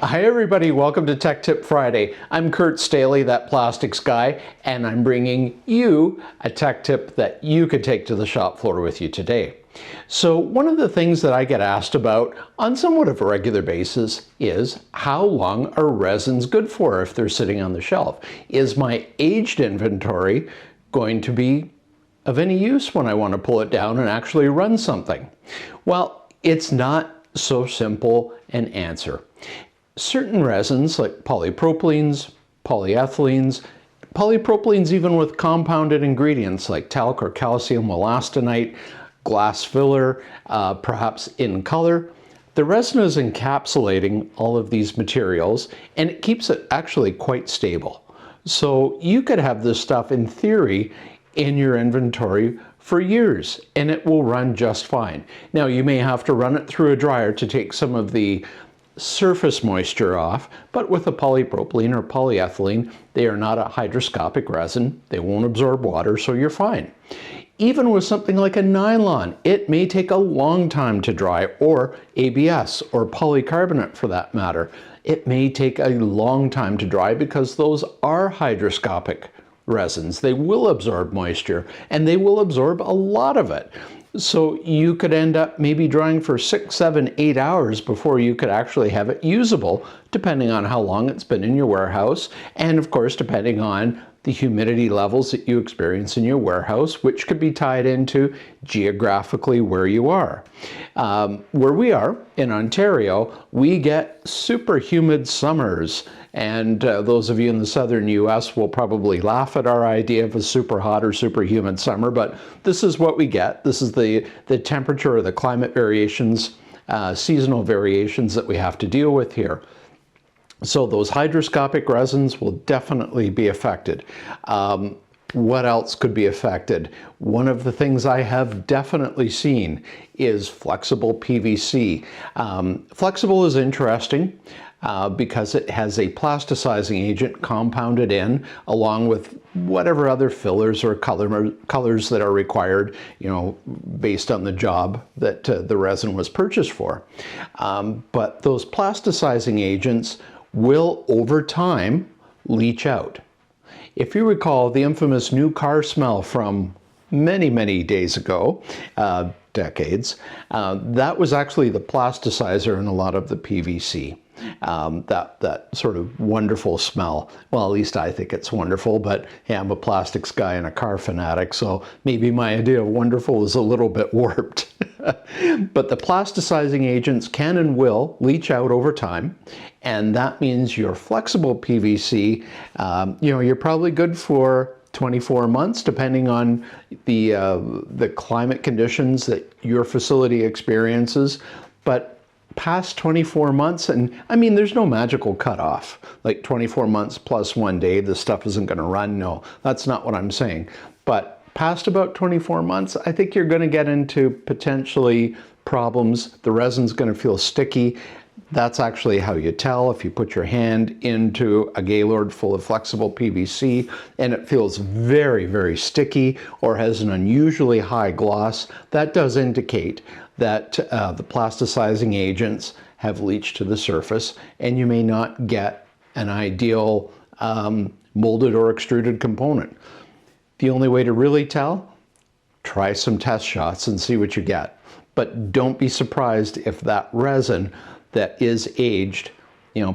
Hi everybody, welcome to Tech Tip Friday. I'm Kurt Staley, that plastics guy, and I'm bringing you a tech tip that you could take to the shop floor with you today. So one of the things that I get asked about on somewhat of a regular basis is how long are resins good for if they're sitting on the shelf? Is my aged inventory going to be of any use when I want to pull it down and actually run something? Well, it's not so simple an answer. Certain resins like polypropylenes, polyethylenes, polypropylenes even with compounded ingredients like talc or calcium elastonite, glass filler, perhaps in color, the resin is encapsulating all of these materials and it keeps it actually quite stable. So you could have this stuff in theory in your inventory for years and it will run just fine. Now you may have to run it through a dryer to take some of the surface moisture off, but with a polypropylene or polyethylene, they are not a hygroscopic resin. They won't absorb water, so you're fine. Even with something like a nylon, it may take a long time to dry, or ABS or polycarbonate for that matter. It may take a long time to dry because those are hygroscopic resins. They will absorb moisture and they will absorb a lot of it. So you could end up maybe drying for 6, 7, 8 hours before you could actually have it usable, depending on how long it's been in your warehouse, and of course depending on the humidity levels that you experience in your warehouse, which could be tied into geographically where you are. Where we are in Ontario, we get super humid summers, and those of you in the southern US will probably laugh at our idea of a super hot or super humid summer, but this is what we get. This is the temperature or the climate variations, seasonal variations that we have to deal with here. So those hygroscopic resins will definitely be affected. What else could be affected? One of the things I have definitely seen is flexible PVC. Flexible is interesting because it has a plasticizing agent compounded in along with whatever other fillers or colors that are required, based on the job that the resin was purchased for. But those plasticizing agents will over time leach out. If you recall the infamous new car smell from many, many days ago, decades, that was actually the plasticizer in a lot of the PVC. That sort of wonderful smell. Well, at least I think it's wonderful, but hey, I'm a plastics guy and a car fanatic, so maybe my idea of wonderful is a little bit warped. But the plasticizing agents can and will leach out over time, and that means your flexible PVC, you're probably good for 24 months, depending on the climate conditions that your facility experiences. But past 24 months, and I mean, there's no magical cutoff, like 24 months plus 1 day, the stuff isn't going to run. No, that's not what I'm saying. But past about 24 months, I think you're going to get into potentially problems. The resin's going to feel sticky. That's actually how you tell. If you put your hand into a Gaylord full of flexible PVC and it feels very, very sticky or has an unusually high gloss, that does indicate that the plasticizing agents have leached to the surface and you may not get an ideal molded or extruded component. The only way to really tell, try some test shots and see what you get. But don't be surprised if that resin that is aged,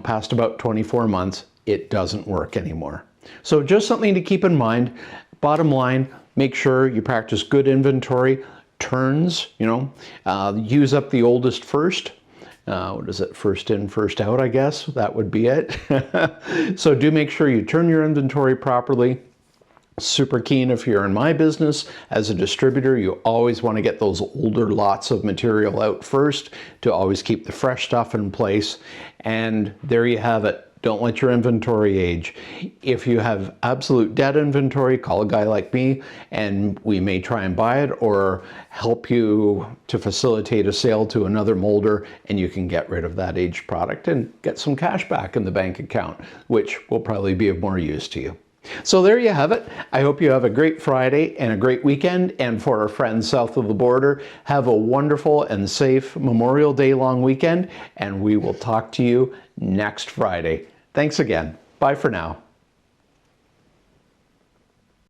past about 24 months, it doesn't work anymore. So just something to keep in mind. Bottom line, make sure you practice good inventory, turns, use up the oldest first. What is it? First in, first out, I guess. That would be it. So do make sure you turn your inventory properly. Super keen if you're in my business as a distributor, you always want to get those older lots of material out first to always keep the fresh stuff in place. And there you have it. Don't let your inventory age. If you have absolute dead inventory, call a guy like me and we may try and buy it or help you to facilitate a sale to another molder, and you can get rid of that aged product and get some cash back in the bank account, which will probably be of more use to you. So there you have it. I hope you have a great Friday and a great weekend. And for our friends south of the border, have a wonderful and safe Memorial Day long weekend. And we will talk to you next Friday. Thanks again. Bye for now.